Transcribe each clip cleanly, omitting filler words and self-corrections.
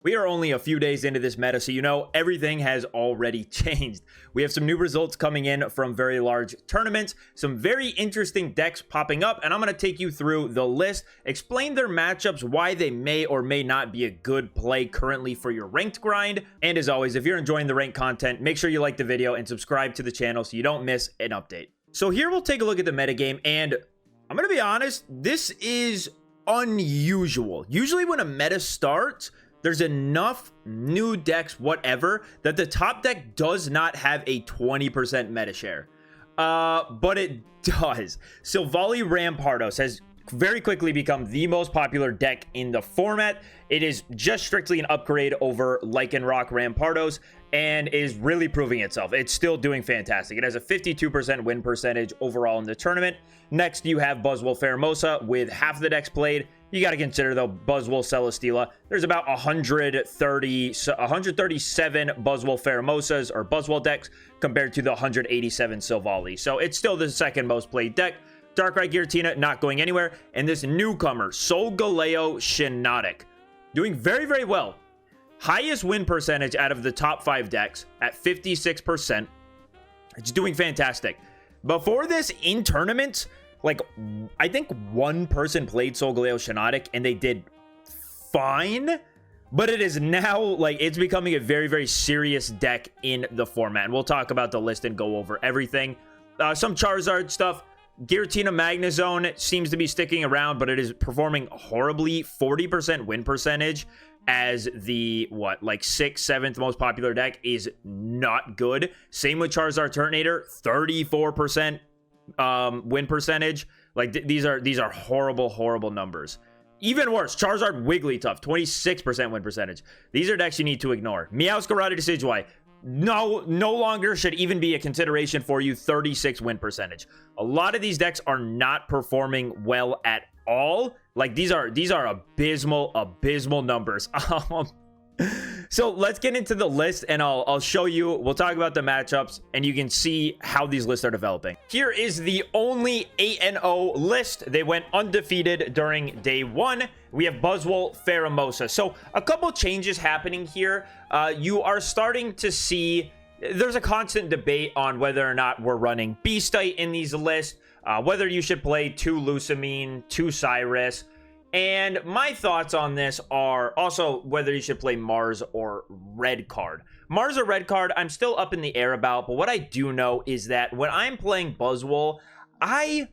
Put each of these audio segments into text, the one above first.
We are only a few days into this meta, so you know everything has already changed. We have some new results coming in from very large tournaments, some very interesting decks popping up, and I'm going to take you through the list, explain their matchups, why they may or may not be a good play currently for your ranked grind. And as always, if you're enjoying the ranked content, make sure you like the video and subscribe to the channel so you don't miss an update. So here we'll take a look at the metagame, and I'm going to be honest, this is unusual. Usually when a meta starts, there's enough new decks, whatever, that the top deck does not have a 20% meta share. But it does. Silvally Rampardos has very quickly become the most popular deck in the format. It is just strictly an upgrade over Lycanroc Rampardos and is really proving itself. It's still doing fantastic. It has a 52% win percentage overall in the tournament. Next, you have Buzzwole Wolamosa with half the decks played. You got to consider, though, Buzzwole Celesteela. There's about 137 Buzzwole Pheromosas or Buzzwole decks compared to the 187 Silvally. So it's still the second most played deck. Darkrai Giratina not going anywhere. And this newcomer, Solgaleo Shenotic, doing very, very well. Highest win percentage out of the top 5 decks at 56%. It's doing fantastic. Before this, in tournaments, like, I think one person played Solgaleo Shenotic and they did fine, but it is now, like, it's becoming a very, very serious deck in the format. And we'll talk about the list and go over everything. Some Charizard stuff. Giratina Magnezone seems to be sticking around, but it is performing horribly. 40% win percentage as the, what, like 6th, 7th most popular deck is not good. Same with Charizard Turtonator, 34% win percentage. Like these are horrible numbers. Even worse, Charizard Wigglytuff, 26% win percentage. These are decks you need to ignore. Meowscarada Decidueye, no longer should even be a consideration for you. 36 win percentage. A lot of these decks are not performing well at all. Like these are abysmal numbers. So let's get into the list and I'll show you. We'll talk about the matchups and you can see how these lists are developing. Here is the only 8-0 list. They went undefeated during day 1. We have Buzzwole Pheromosa. So a couple changes happening here. You are starting to see there's a constant debate on whether or not we're running Beastite in these lists, whether you should play 2 Lusamine, 2 Cyrus. And my thoughts on this are also whether you should play Mars or Red Card. Mars or Red Card, I'm still up in the air about, but what I do know is that when I'm playing Buzzwole, I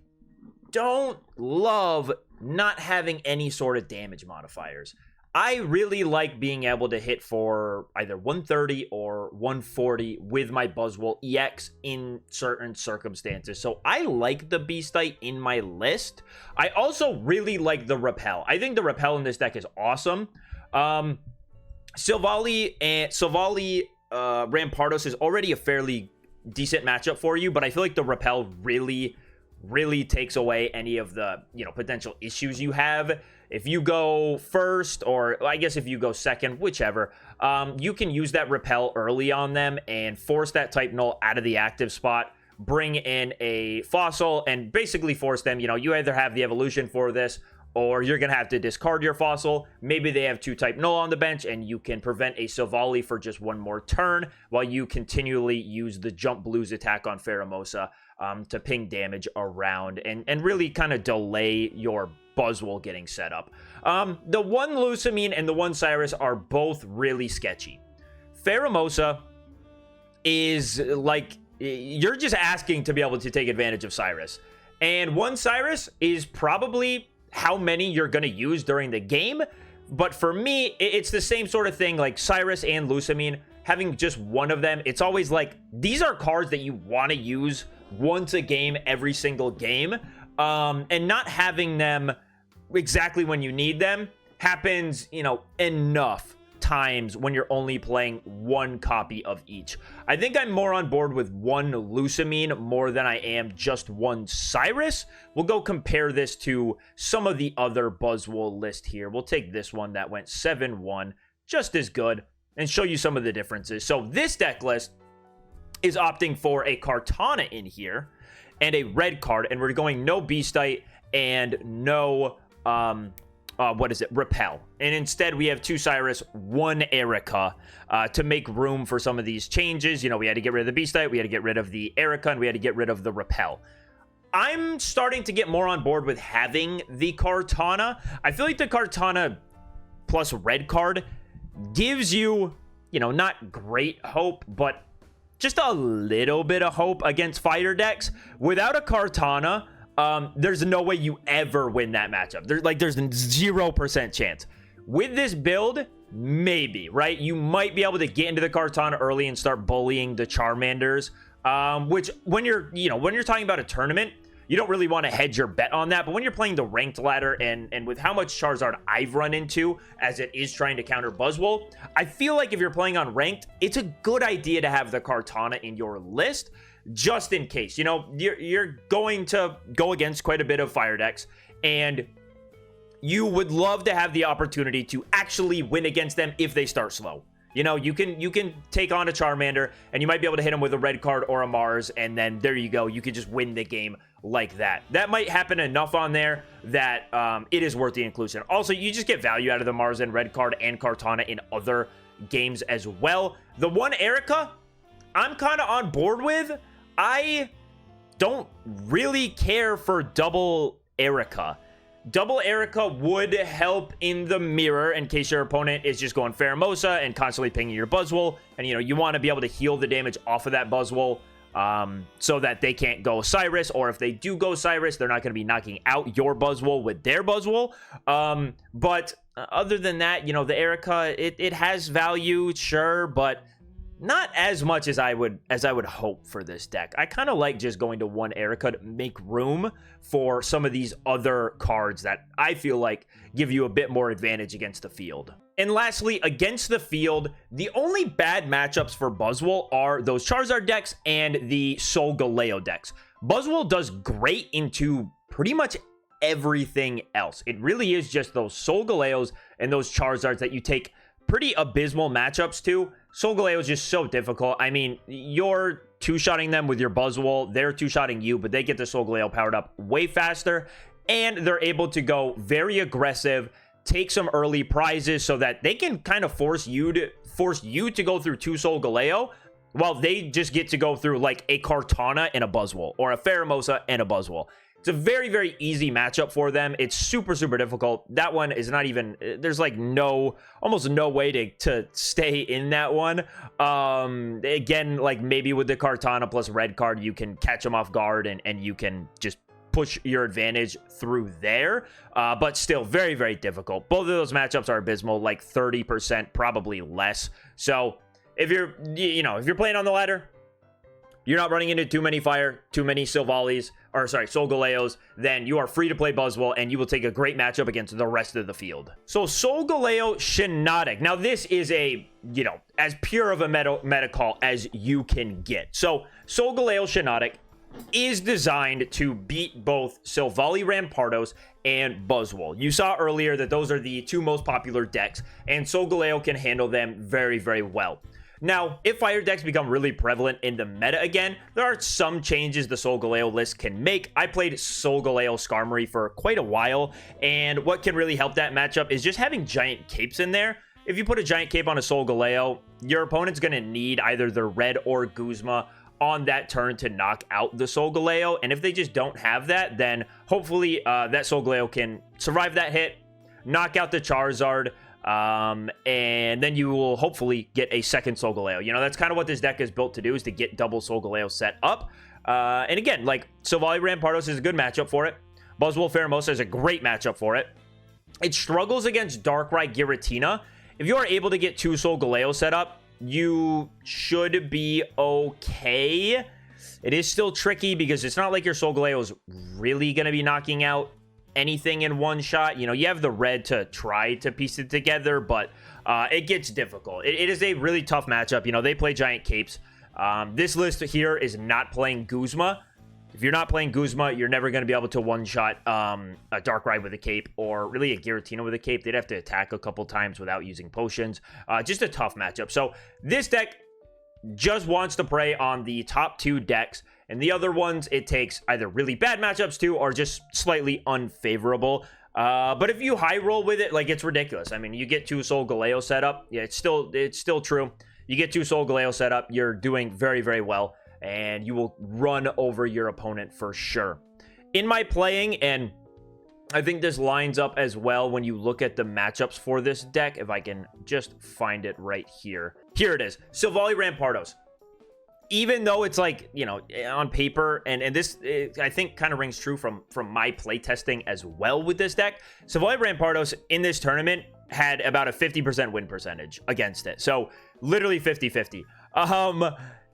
don't love not having any sort of damage modifiers. I really like being able to hit for either 130 or 140 with my Buzzwole EX in certain circumstances. So I like the Beastite in my list. I also really like the Repel. I think the Repel in this deck is awesome. Silvally Rampardos is already a fairly decent matchup for you, but I feel like the Repel really takes away any of the, potential issues you have. If you go first, or I guess if you go second, whichever, you can use that Repel early on them and force that type null out of the active spot, bring in a Fossil, and basically force them, you either have the evolution for this, or you're going to have to discard your Fossil. Maybe they have 2 type null on the bench, and you can prevent a Silvally for just 1 more turn, while you continually use the Jump Blues attack on Pheromosa to ping damage around, and really kind of delay your Buzzwole getting set up. The 1 Lusamine and the 1 Cyrus are both really sketchy. Pheromosa is like, you're just asking to be able to take advantage of Cyrus. And 1 Cyrus is probably how many you're going to use during the game. But for me, it's the same sort of thing, like Cyrus and Lusamine, having just 1 of them. It's always like, these are cards that you want to use once a game, every single game. And not having them exactly when you need them happens, enough times when you're only playing 1 copy of each. I think I'm more on board with 1 Lusamine more than I am just 1 Cyrus. We'll go compare this to some of the other Buzzwole list here. We'll take this one that went 7-1, just as good, and show you some of the differences. So this deck list is opting for a Kartana in here and a Red Card, and we're going no Beastite and no Repel. And instead we have 2 Cyrus, 1 Erica to make room for some of these changes. You know, we had to get rid of the Beast Type, we had to get rid of the Erica, and we had to get rid of the Repel. I'm starting to get more on board with having the Kartana. I feel like the Kartana plus red card gives you, you know, not great hope, but just a little bit of hope against fighter decks. Without a Kartana, there's no way you ever win that matchup. There's 0% chance. With this build, maybe, right? You might be able to get into the Kartana early and start bullying the Charmanders, which when you're talking about a tournament, you don't really want to hedge your bet on that. But when you're playing the ranked ladder and with how much Charizard I've run into as it is trying to counter Buzzwole, I feel like if you're playing on ranked, it's a good idea to have the Kartana in your list just in case. You know, you're going to go against quite a bit of fire decks, and you would love to have the opportunity to actually win against them if they start slow. You know, you can take on a Charmander, and you might be able to hit him with a red card or a Mars, and then there you go. You could just win the game like that. That might happen enough on there that it is worth the inclusion. Also, you just get value out of the Mars and red card and Kartana in other games as well. The 1 Erica, I'm kind of on board with. I don't really care for double Erica. Double Erica would help in the mirror in case your opponent is just going Wolamosa and constantly pinging your Buzzwole. And, you know, you want to be able to heal the damage off of that Buzzwole so that they can't go Cyrus. Or if they do go Cyrus, they're not going to be knocking out your Buzzwole with their Buzzwole. But other than that, you know, the Erica, it has value, sure, but not as much as I would hope for this deck. I kind of like just going to 1 Erica to make room for some of these other cards that I feel like give you a bit more advantage against the field. And lastly, against the field, the only bad matchups for Buzzwole are those Charizard decks and the Solgaleo decks. Buzzwole does great into pretty much everything else. It really is just those Solgaleos and those Charizards that you take pretty abysmal matchups to. Solgaleo is just so difficult. I mean, you're two-shotting them with your Buzzwole. They're two-shotting you, but they get the Solgaleo powered up way faster, and they're able to go very aggressive, take some early prizes so that they can kind of force you to go through 2 Solgaleo while they just get to go through like a Kartana and a Buzzwole, or a Wolamosa and a Buzzwole. It's a very, very easy matchup for them. It's super, super difficult. That one is not even, there's like almost no way to stay in that one. Again, like maybe with the Kartana plus red card, you can catch them off guard and you can just push your advantage through there. But still very, very difficult. Both of those matchups are abysmal, like 30%, probably less. So if you're playing on the ladder, you're not running into too many Solgaleos, then you are free to play Buzzwole, and you will take a great matchup against the rest of the field. So Solgaleo Shenotic. Now this is a, as pure of a meta call as you can get. So Solgaleo Shenotic is designed to beat both Silvally Rampardos and Buzzwole. You saw earlier that those are the 2 most popular decks, and Solgaleo can handle them very, very well. Now, if fire decks become really prevalent in the meta again, there are some changes the Solgaleo list can make. I played Solgaleo Skarmory for quite a while, and what can really help that matchup is just having giant capes in there. If you put a giant cape on a Solgaleo, your opponent's going to need either the red or Guzma on that turn to knock out the Solgaleo, and if they just don't have that, then hopefully that Solgaleo can survive that hit, knock out the Charizard, and then you will hopefully get a second Solgaleo. That's kind of what this deck is built to do, is to get double Solgaleo set up. And again, like, Silvally Rampardos is a good matchup for it. Buzzwole Wolamosa is a great matchup for it. It struggles against Darkrai Giratina. If you are able to get 2 Solgaleo set up, you should be okay. It is still tricky because it's not like your Solgaleo is really going to be knocking out anything in one shot. You have the red to try to piece it together, but it gets difficult. It is a really tough matchup. They play giant capes. This list here is not playing Guzma. If you're not playing Guzma, you're never going to be able to one-shot a Darkrai with a cape, or really a Giratina with a cape. They'd have to attack a couple times without using potions. Just a tough matchup. So this deck just wants to prey on the top 2 decks, and the other ones it takes either really bad matchups to or just slightly unfavorable. But if you high roll with it, like, it's ridiculous. I mean, you get 2 Soul Galeo set up. Yeah, it's still true. You get 2 Soul Galeo set up, you're doing very, very well, and you will run over your opponent for sure. In my playing, and I think this lines up as well when you look at the matchups for this deck, if I can just find it right here. Here it is. Silvally Rampardos. Even though it's like, you know, on paper, and this, I think, kind of rings true from my playtesting as well with this deck. Silvally Rampardos in this tournament had about a 50% win percentage against it. So, literally 50-50.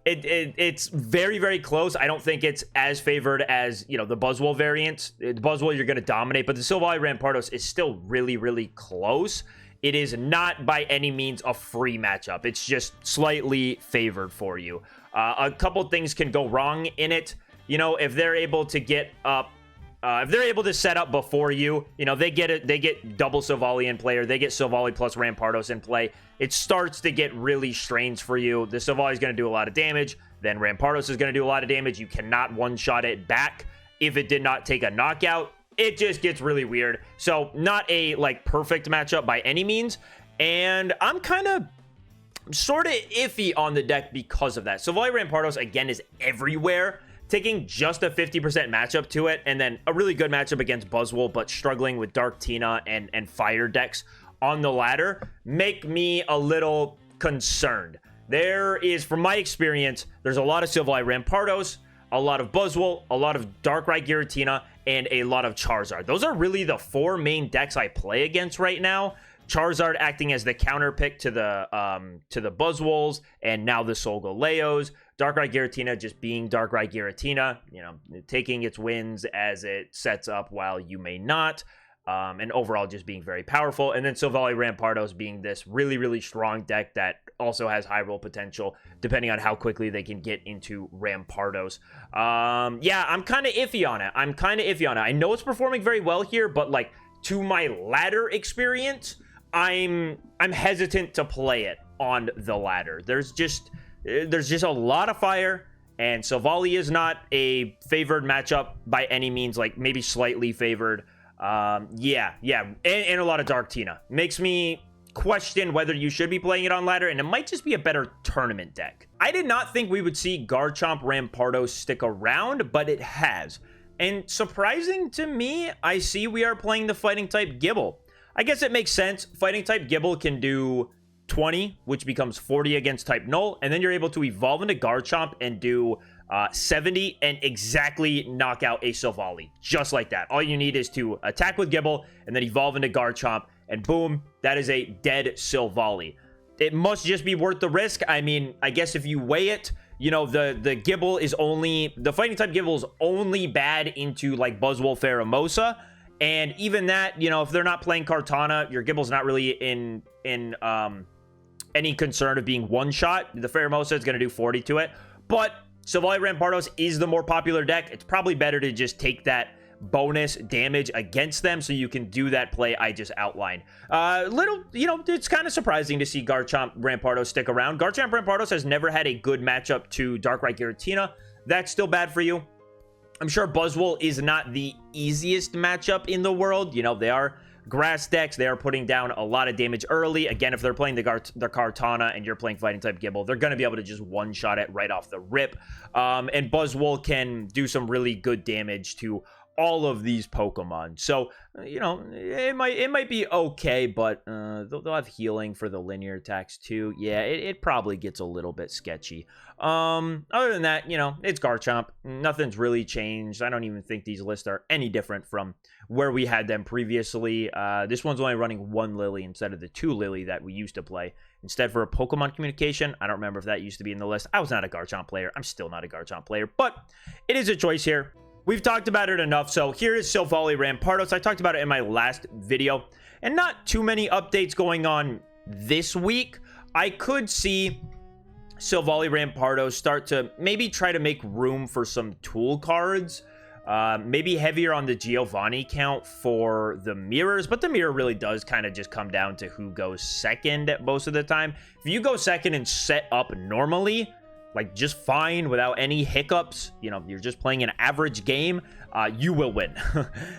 It's very, very close. I don't think it's as favored as, you know, the Buzzwole variants. The Buzzwole, you're going to dominate, but the Silvally Rampardos is still really, really close. It is not by any means a free matchup. It's just slightly favored for you. A couple things can go wrong in it. You know, if they're able to get up, if they're able to set up before you, you know, they get double Silvally in play, or they get Silvally plus Rampardos in play. It starts to get really strange for you. The Silvally is going to do a lot of damage. Then Rampardos is going to do a lot of damage. You cannot one-shot it back if it did not take a knockout. It just gets really weird. So not a, like, perfect matchup by any means. And I'm kind of sort of iffy on the deck because of that. Silvally Rampardos, again, is everywhere. Taking just a 50% matchup to it, and then a really good matchup against Buzzwole, but struggling with Dark Tina and Fire decks on the ladder, make me a little concerned. There is, from my experience, there's a lot of Silvally Rampardos, a lot of Buzzwole, a lot of Darkrai Giratina, and a lot of Charizard. Those are really the 4 main decks I play against right now. Charizard acting as the counter pick to the Buzzwoles, and now the Soul Galeos. Darkrai Giratina just being Darkrai Giratina, you know, taking its wins as it sets up while you may not. And overall just being very powerful. And then Silvally Rampardos being this really, really strong deck that also has high roll potential, depending on how quickly they can get into Rampardos. Yeah, I'm kind of iffy on it. I know it's performing very well here, but, like, to my ladder experience, I'm hesitant to play it on the ladder. There's just a lot of fire, and Silvally is not a favored matchup by any means, like maybe slightly favored. Yeah, and a lot of Dark Tina. Makes me question whether you should be playing it on ladder, and it might just be a better tournament deck. I did not think we would see Garchomp Rampardo stick around, but it has. And surprising to me, I see we are playing the Fighting type Gible. I guess it makes sense. Fighting type Gible can do 20, which becomes 40 against type Null, and then you're able to evolve into Garchomp and do 70 and exactly knock out a Silvally, just like that. All you need is to attack with Gible and then evolve into Garchomp, and boom, that is a dead Silvally. It must just be worth the risk. I mean, I guess if you weigh it, you know, the Gible is only, the Fighting type Gible is only bad into, like, Buzzwole Wolamosa. And even that, you know, if they're not playing Kartana, your Gible's not really in any concern of being one-shot. The Wolamosa is going to do 40 to it. But Silvally Rampardos is the more popular deck. It's probably better to just take that bonus damage against them so you can do that play I just outlined. You know, it's kind of surprising to see Garchomp Rampardos stick around. Garchomp Rampardos has never had a good matchup to Darkrai Giratina. That's still bad for you. I'm sure Buzzwole is not the easiest matchup in the world. You know, they are grass decks. They are putting down a lot of damage early. Again, if they're playing the Kartana and you're playing Fighting type Gible, they're going to be able to just one-shot it right off the rip. And Buzzwole can do some really good damage to all of these Pokemon. So, you know, it might be okay, but they'll have healing for the linear attacks too. Yeah, it probably gets a little bit sketchy. Other than that, you know, it's Garchomp. Nothing's really changed. I don't even think these lists are any different from where we had them previously. This one's only running 1 Lily instead of the 2 Lily that we used to play. Instead for a Pokemon Communication. I don't remember if that used to be in the list. I was not a Garchomp player. I'm still not a Garchomp player, but it is a choice here. We've talked about it enough, so here is Silvally Rampardos. I talked about it in my last video, and not too many updates going on this week. I could see Silvally Rampardos start to maybe try to make room for some tool cards, maybe heavier on the Giovanni count for the mirrors, but the mirror really does kind of just come down to who goes second most of the time. If you go second and set up normally, like just fine without any hiccups, you know, you're just playing an average game, you will win.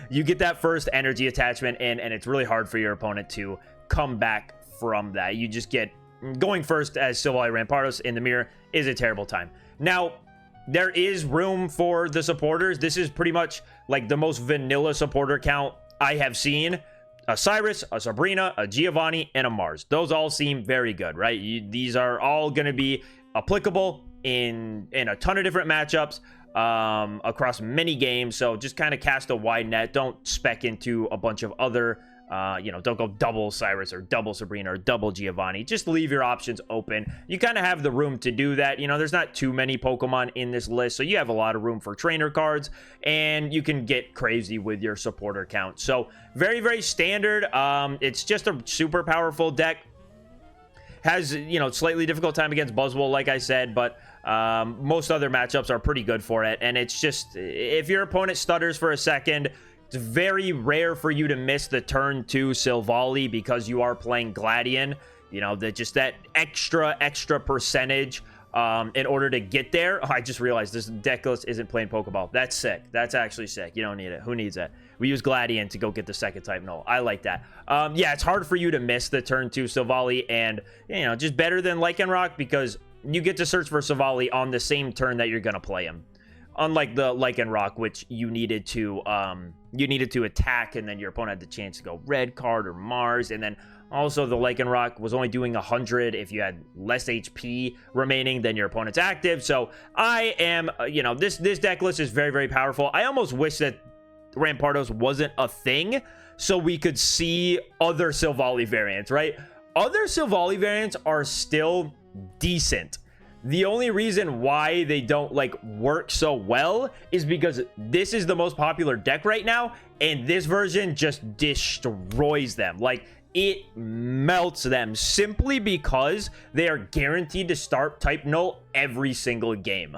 You get that first energy attachment in, and it's really hard for your opponent to come back from that. You just get going first as Silvally Rampardos in the mirror is a terrible time. Now, there is room for the supporters. This is pretty much like the most vanilla supporter count I have seen. A Cyrus, a Sabrina, a Giovanni, and a Mars. Those all seem very good, right? These are all going to be applicable in a ton of different matchups across many games. So just kind of cast a wide net. Don't spec into a bunch of other, you know, don't go double Cyrus or double Sabrina or double Giovanni. Just leave your options open. You kind of have the room to do that. You know, there's not too many Pokemon in this list, so you have a lot of room for trainer cards, and you can get crazy with your supporter count. So very, very standard. It's just a super powerful deck. Has, you know, slightly difficult time against Buzzwole, like I said, but most other matchups are pretty good for it. And it's just, if your opponent stutters for a second, it's very rare for you to miss the turn 2 Silvally because you are playing Gladion. You know, just that extra percentage in order to get there. Oh, I just realized this deck list isn't playing Pokeball. That's sick. That's actually sick. You don't need it. Who needs that? We use Gladion to go get the second type null. I like that. Yeah, it's hard for you to miss the turn 2 Silvally, and, you know, just better than Lycanroc because you get to search for Silvally on the same turn that you're going to play him. Unlike the Lycanroc, which you needed to attack, and then your opponent had the chance to go red card or Mars, and then also the Lycanroc was only doing 100 if you had less HP remaining than your opponent's active. So I am, you know, this deck list is very, very powerful. I almost wish that Rampardos wasn't a thing so we could see other Silvally variants, right? Other Silvally variants are still decent. The only reason why they don't like work so well is because this is the most popular deck right now, and this version just destroys them. Like, it melts them simply because they are guaranteed to start type null every single game.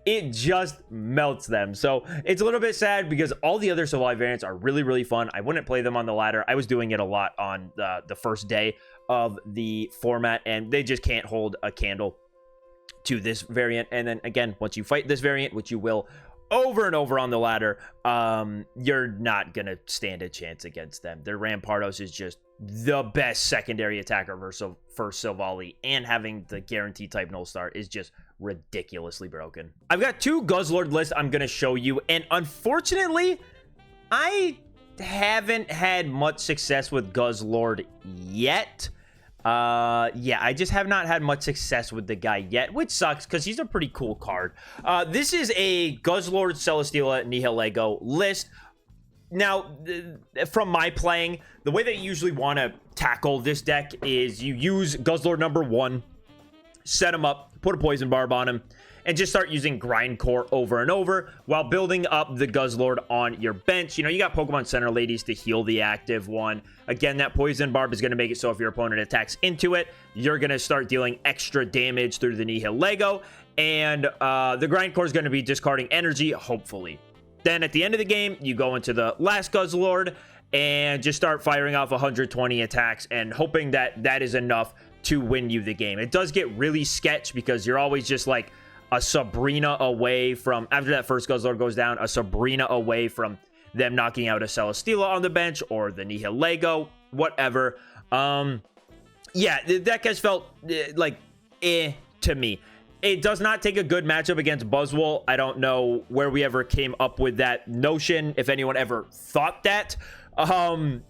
It just melts them. So it's a little bit sad because all the other Silvally variants are really, really fun. I wouldn't play them on the ladder. I was doing it a lot on the first day of the format, and they just can't hold a candle to this variant. And then again, once you fight this variant, which you will over and over on the ladder, you're not gonna stand a chance against them. Their Rampardos is just the best secondary attacker for Silvally, and having the guaranteed type null start is just ridiculously broken. I've got 2 Guzlord lists I'm gonna show you, and unfortunately I haven't had much success with Guzlord yet. Yeah, I just have not had much success with the guy yet, which sucks because he's a pretty cool card. This is a Guzlord, Celesteela, Nihilego list. Now, from my playing, the way that you usually want to tackle this deck is you use Guzlord number 1, set him up, put a poison barb on him, and just start using Grindcore over and over while building up the Guzlord on your bench. You know, you got Pokemon Center Ladies to heal the active one. Again, that Poison Barb is going to make it so if your opponent attacks into it, you're going to start dealing extra damage through the Nihilego, and the Grindcore is going to be discarding energy, hopefully. Then at the end of the game, you go into the last Guzlord and just start firing off 120 attacks and hoping that that is enough to win you the game. It does get really sketch because you're always just like a Sabrina away from, after that first Guzlord goes down, a Sabrina away from them knocking out a Celesteela on the bench or the Nihilego, whatever. Yeah, the deck has felt like to me. It does not take a good matchup against Buzzwole. I don't know where we ever came up with that notion, if anyone ever thought that.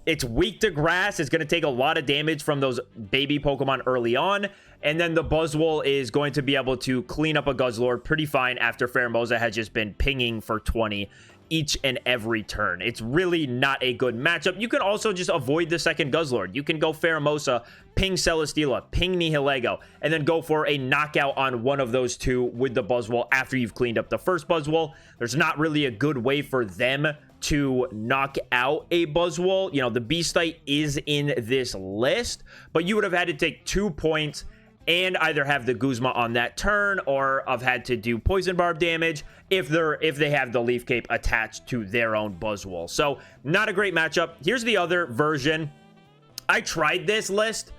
It's weak to grass. It's going to take a lot of damage from those baby Pokemon early on. And then the Buzzwole is going to be able to clean up a Guzlord pretty fine after Wolamosa has just been pinging for 20 each and every turn. It's really not a good matchup. You can also just avoid the second Guzlord. You can go Wolamosa, ping Celesteela, ping Nihilego, and then go for a knockout on one of those two with the Buzzwole after you've cleaned up the first Buzzwole. There's not really a good way for them to knock out a Buzzwole. You know, the Beastite is in this list, but you would have had to take 2 points and either have the Guzma on that turn or have had to do Poison Barb damage if they have the Leaf Cape attached to their own Buzzwole. So not a great matchup. Here's the other version. I tried this list,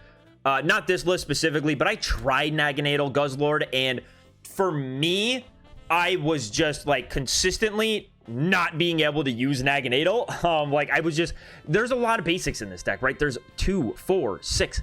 not this list specifically, but I tried Naganadel Guzlord, and for me, I was just like consistently not being able to use Naganadel. Like I was just, there's a lot of basics in this deck, right? There's 2, 4, 6,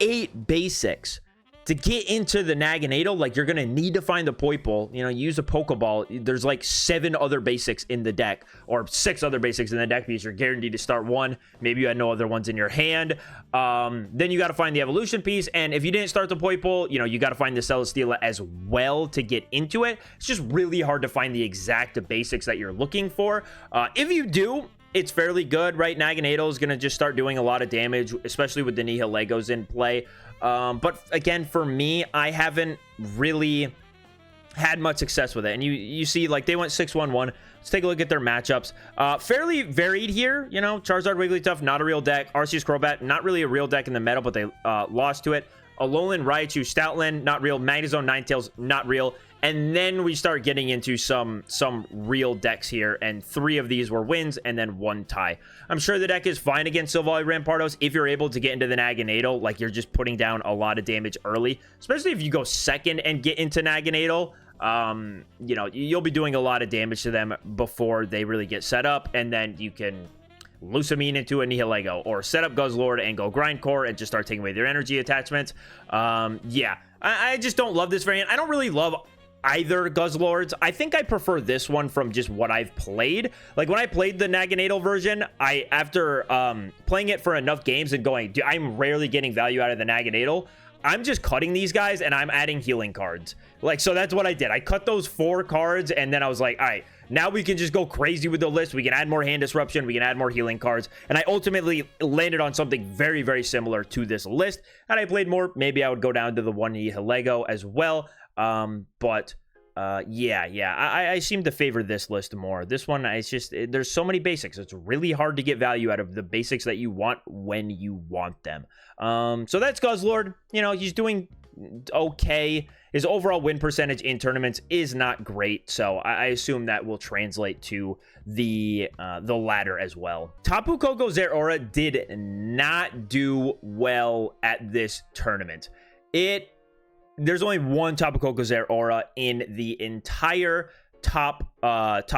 8 basics. To get into the Naganadel, like you're gonna need to find the Poipole, you know, use a Pokeball. There's like 7 other basics in the deck, or 6 other basics in the deck, because you're guaranteed to start one. Maybe you had no other ones in your hand. Then you got to find the evolution piece, and if you didn't start the Poipole, you know, you got to find the Celesteela as well to get into it. It's just really hard to find the exact basics that you're looking for. If you do, it's fairly good, right? Naganadel is going to just start doing a lot of damage, especially with the Nihilegos in play. But again, for me, I haven't really had much success with it. And you see, like, they went 6-1-1. Let's take a look at their matchups. Fairly varied here. You know, Charizard, Wigglytuff, not a real deck. Arceus, Crobat, not really a real deck in the meta, but they lost to it. Alolan, Raichu, Stoutland, not real. Magnezone, Ninetales, not real. And then we start getting into some real decks here, and 3 of these were wins and then 1 tie. I'm sure the deck is fine against Silvally Rampardos if you're able to get into the Naganadel. Like, you're just putting down a lot of damage early, especially if you go second and get into Naganadel. You know, you'll be doing a lot of damage to them before they really get set up, and then you can Lusamine into a Nihilego, or set up Guzlord and go Grindcore and just start taking away their energy attachments. Yeah, I just don't love this variant. I don't really love either Guzlords. I think I prefer this one from just what I've played. Like, when I played the Naganadel version, after playing it for enough games and going, dude, I'm rarely getting value out of the Naganadel. I'm just cutting these guys and I'm adding healing cards. Like, so that's what I did. I cut those 4 cards, and then I was like, all right, now we can just go crazy with the list. We can add more hand disruption. We can add more healing cards. And I ultimately landed on something very, very similar to this list. Had I played more, maybe I would go down to the one Nihilego as well. Yeah, I seem to favor this list more. This one, it's just, there's so many basics. It's really hard to get value out of the basics that you want when you want them. So that's Guzlord. You know, he's doing okay. His overall win percentage in tournaments is not great, so I assume that will translate to the ladder as well. Tapu Koko Zeraora did not do well at this tournament. There's only one Tapu Koko Zeraora in the entire top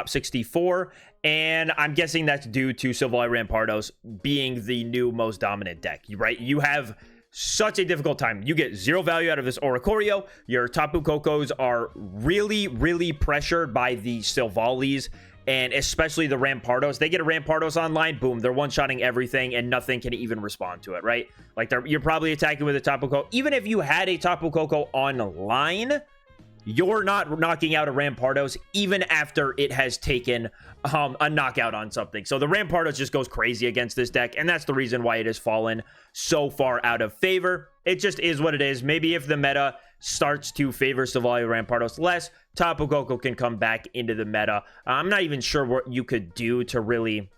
64, and I'm guessing that's due to Silvally Rampardos being the new most dominant deck, right? You have such a difficult time. You get 0 value out of this Oricorio. Your Tapu Kokos are really, really pressured by the Silvallis, and especially the Rampardos. They get a Rampardos online, boom, they're one-shotting everything, and nothing can even respond to it, right? Like, you're probably attacking with a Tapu Koko. Even if you had a Tapu Koko online, you're not knocking out a Rampardos even after it has taken a knockout on something. So the Rampardos just goes crazy against this deck, and that's the reason why it has fallen so far out of favor. It just is what it is. Maybe if the meta starts to favor Silvally Rampardos less, Tapu Koko can come back into the meta. I'm not even sure what you could do to really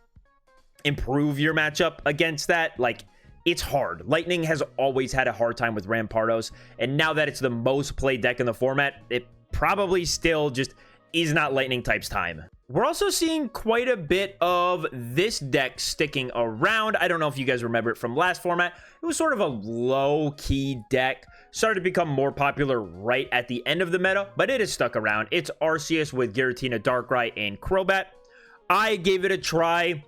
improve your matchup against that. Like, it's hard. Lightning has always had a hard time with Rampardos, and now that it's the most played deck in the format, it probably still just is not Lightning type's time. We're also seeing quite a bit of this deck sticking around. I don't know if you guys remember it from last format. It was sort of a low-key deck. Started to become more popular right at the end of the meta, but it has stuck around. It's Arceus with Giratina, Darkrai, and Crobat. I gave it a try,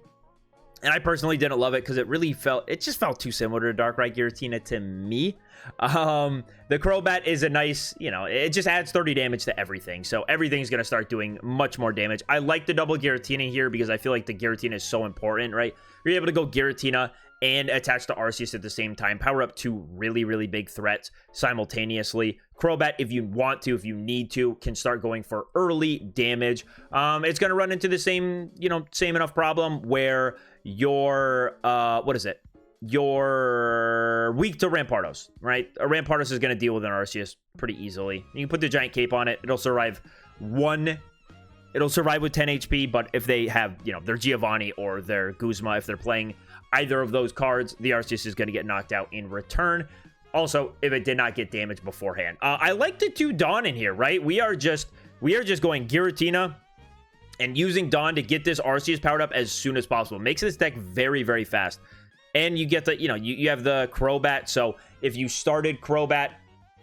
and I personally didn't love it because it just felt too similar to Darkrai Giratina to me. The Crobat is a nice, you know, it just adds 30 damage to everything. So everything's going to start doing much more damage. I like the double Giratina here because I feel like the Giratina is so important, right? You're able to go Giratina and attach to Arceus at the same time. Power up 2 really, really big threats simultaneously. Crobat, if you want to, if you need to, can start going for early damage. It's going to run into the same enough problem where you're weak to Rampardos, right? A Rampardos is going to deal with an Arceus pretty easily. You can put the Giant Cape on it. It'll survive It'll survive with 10 HP, but if they have, you know, their Giovanni or their Guzma, if they're playing either of those cards, the Arceus is going to get knocked out in return. Also, if it did not get damaged beforehand. I like the 2 Dawn in here, right? We are just going Giratina and using Dawn to get this Arceus powered up as soon as possible. Makes this deck very, very fast. And you get the, you know, you have the Crobat. So if you started Crobat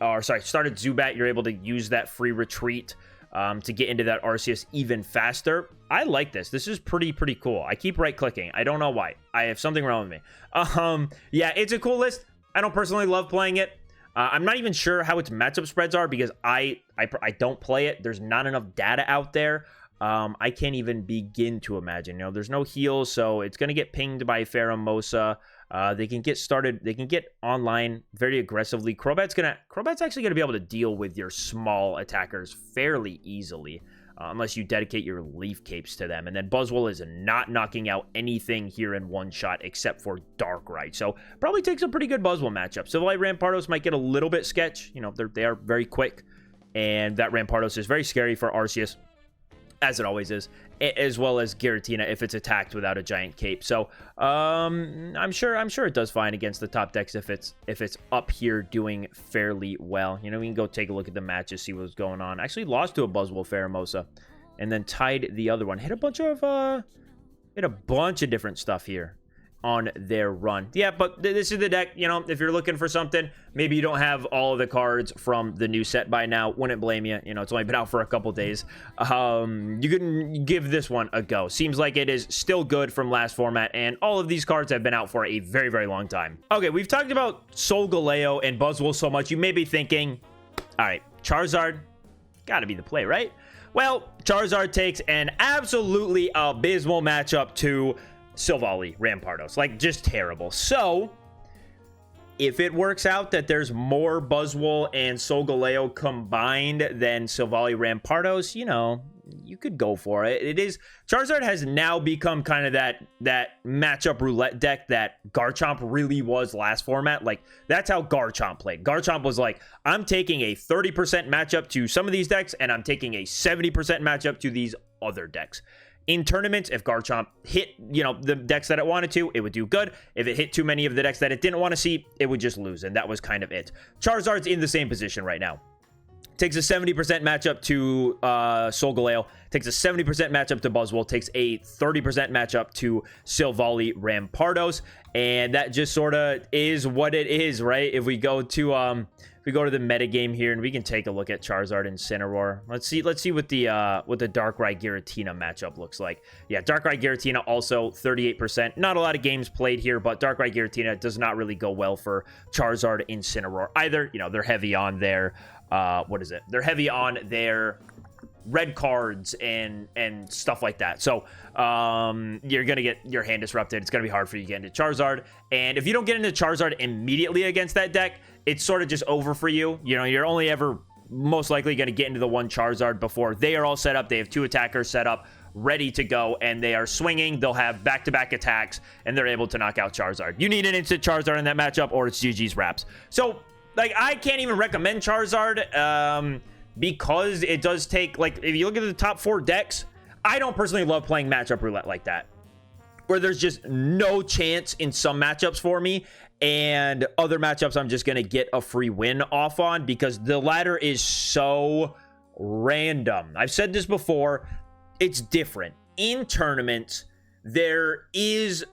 or sorry, started Zubat, you're able to use that free retreat to get into that Arceus even faster. I like this. This is pretty cool. I keep right-clicking. I don't know why. I have something wrong with me. Yeah, it's a cool list. I don't personally love playing it. I'm not even sure how its matchup spreads are because I don't play it. There's not enough data out there. I can't even begin to imagine. You know, there's no heals, so it's going to get pinged by Wolamosa. They can get started. They can get online very aggressively. Crobat's actually going to be able to deal with your small attackers fairly easily. Unless you dedicate your Leaf Capes to them. And then Buzzwole is not knocking out anything here in one shot except for Darkrai. So probably takes a pretty good Buzzwole matchup. Silvally Rampardos might get a little bit sketch. You know, they are very quick. And that Rampardos is very scary for Arceus, as it always is, as well as Giratina if it's attacked without a giant cape. So I'm sure it does fine against the top decks if it's up here doing fairly well. You know, we can go take a look at the matches, see what's going on. Actually lost to a Buzzwole Wolamosa and then tied the other one. Hit a bunch of different stuff here on their run. Yeah, but this is the deck. You know, if you're looking for something, maybe you don't have all of the cards from the new set by now. Wouldn't blame you. You know, it's only been out for a couple days. You can give this one a go. Seems like it is still good from last format, and all of these cards have been out for a very long time. Okay, we've talked about Solgaleo and Buzzwole so much, you may be thinking, all right, Charizard, gotta be the play, right? Well, Charizard takes an absolutely abysmal matchup to Silvally Rampardos, like just terrible. So if it works out that there's more Buzzwole and Solgaleo combined than Silvally Rampardos, you know, you could go for it. Charizard has now become kind of that matchup roulette deck that Garchomp really was last format. Like, that's how Garchomp played. Garchomp was like, I'm taking a 30% matchup to some of these decks, and I'm taking a 70% matchup to these other decks. In tournaments, if Garchomp hit, you know, the decks that it wanted to, it would do good. If it hit too many of the decks that it didn't want to see, it would just lose, and that was kind of it. Charizard's in the same position right now. Takes a 70% matchup to Solgaleo, takes a 70% matchup to Buzzwole, takes a 30% matchup to Silvally Rampardos, and that just sort of is what it is, right? If we go to the meta game here, and we can take a look at Charizard and Incineroar. Let's see what the Darkrai Giratina matchup looks like. Yeah, Darkrai Giratina also 38%. Not a lot of games played here, but Darkrai Giratina does not really go well for Charizard Incineroar either. You know, they're heavy on their They're heavy on their red cards and stuff like that. So you're gonna get your hand disrupted. It's gonna be hard for you to get into Charizard, and if you don't get into Charizard immediately against that deck, it's sort of just over for you. You know, you're only ever most likely going to get into the one Charizard before they are all set up. They have two attackers set up, ready to go, and they are swinging. They'll have back-to-back attacks, and they're able to knock out Charizard. You need an instant Charizard in that matchup, or it's GG's wraps. So, like, I can't even recommend Charizard because it does take, like, if you look at the top 4 decks, I don't personally love playing matchup roulette like that, where there's just no chance in some matchups for me, and other matchups I'm just going to get a free win off on because the ladder is so random. I've said this before, it's different. In tournaments, there is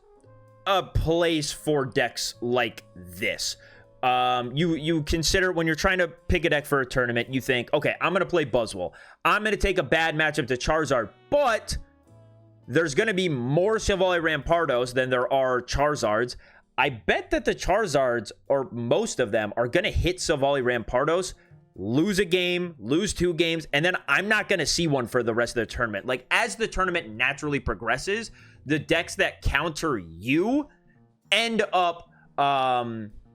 a place for decks like this. You consider when you're trying to pick a deck for a tournament, you think, okay, I'm going to play Buzzwole. I'm going to take a bad matchup to Charizard, but there's going to be more Silvally Rampardos than there are Charizards. I bet that the Charizards, or most of them, are going to hit Silvally Rampardos, lose a game, lose 2 games, and then I'm not going to see one for the rest of the tournament. Like, as the tournament naturally progresses, the decks that counter you end up,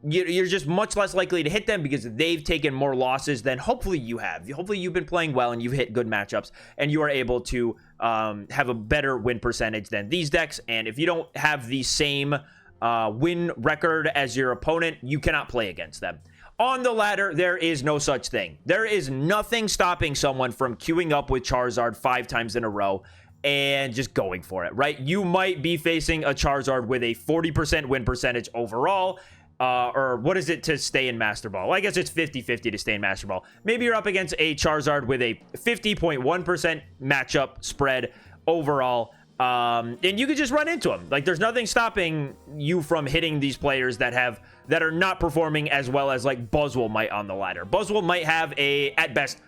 you're just much less likely to hit them because they've taken more losses than hopefully you have. Hopefully you've been playing well and you've hit good matchups and you are able to have a better win percentage than these decks. And if you don't have the same win record as your opponent, you cannot play against them. On the ladder, there is no such thing. There is nothing stopping someone from queuing up with Charizard 5 times in a row and just going for it, right? You might be facing a Charizard with a 40% win percentage overall, or what is it to stay in Master Ball? Well, I guess it's 50-50 to stay in Master Ball. Maybe you're up against a Charizard with a 50.1% matchup spread overall, and you could just run into them. Like, there's nothing stopping you from hitting these players that have that are not performing as well as like Buzzwole might on the ladder. Buzzwole might have a, at best,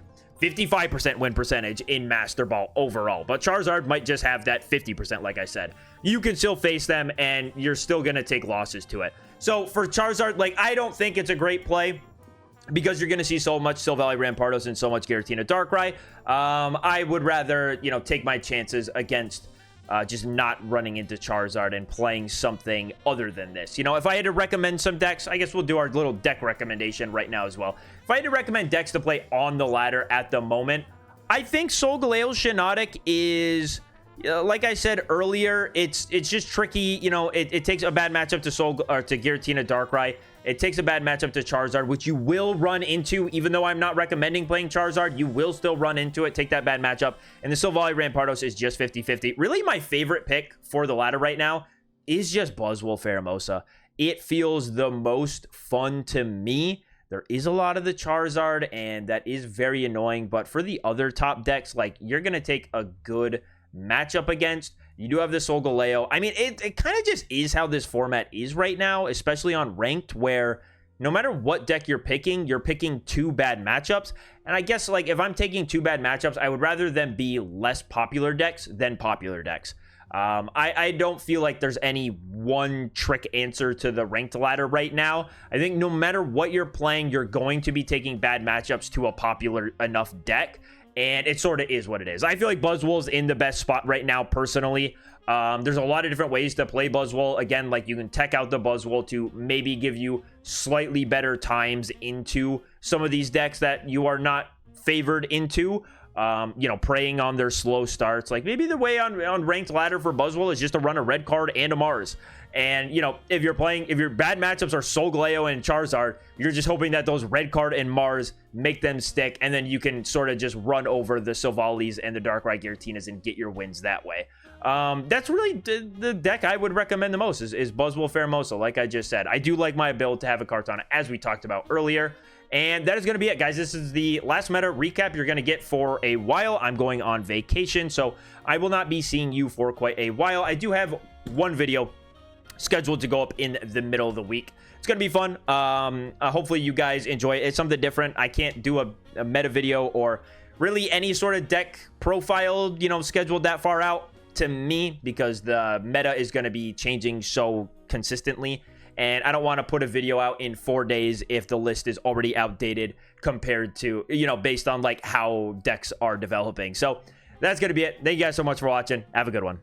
55% win percentage in Master Ball overall, but Charizard might just have that 50%, like I said. You can still face them, and you're still going to take losses to it. So for Charizard, like, I don't think it's a great play because you're going to see so much Silvally Rampardos and so much Giratina Darkrai. I would rather, you know, take my chances against just not running into Charizard and playing something other than this. You know, if I had to recommend some decks, I guess we'll do our little deck recommendation right now as well. If I had to recommend decks to play on the ladder at the moment, I think Solgaleo's Shenotic is, like I said earlier, it's just tricky. You know, it takes a bad matchup to Giratina Darkrai. It takes a bad matchup to Charizard, which you will run into. Even though I'm not recommending playing Charizard, you will still run into it. Take that bad matchup. And the Silvally Rampardos is just 50-50. Really, my favorite pick for the ladder right now is just Buzzwole Pheromosa. It feels the most fun to me. There is a lot of the Charizard, and that is very annoying. But for the other top decks, like, you're going to take a good matchup against. You do have the Solgaleo. I mean, it kind of just is how this format is right now, especially on ranked, where no matter what deck you're picking two bad matchups. And I guess, like, if I'm taking two bad matchups, I would rather them be less popular decks than popular decks. I don't feel like there's any one trick answer to the ranked ladder right now. I think no matter what you're playing, you're going to be taking bad matchups to a popular enough deck. And it sort of is what it is. I feel like Buzzwole's in the best spot right now, personally. There's a lot of different ways to play Buzzwole. Again, like, you can tech out the Buzzwole to maybe give you slightly better times into some of these decks that you are not favored into. You know, preying on their slow starts. Like, maybe the way on ranked ladder for Buzzwole is just to run a red card and a Mars. And, you know, if your bad matchups are Solgaleo and Charizard, you're just hoping that those red card and Mars make them stick, and then you can sort of just run over the Silvallis and the Darkrai Giratinas and get your wins that way. That's really the deck I would recommend the most is Buzzwole Pheromosa, like I just said. I do like my build to have a Kartana, as we talked about earlier. And that is going to be it, guys. This is the last meta recap you're going to get for a while. I'm going on vacation, so I will not be seeing you for quite a while. I do have one video scheduled to go up in the middle of the week. It's gonna be fun. Hopefully you guys enjoy it. It's something different. I can't do a meta video or really any sort of deck profile, you know, scheduled that far out to me, because the meta is going to be changing so consistently, and I don't want to put a video out in 4 days if the list is already outdated compared to, you know, based on like how decks are developing. So that's gonna be it. Thank you guys so much for watching. Have a good one.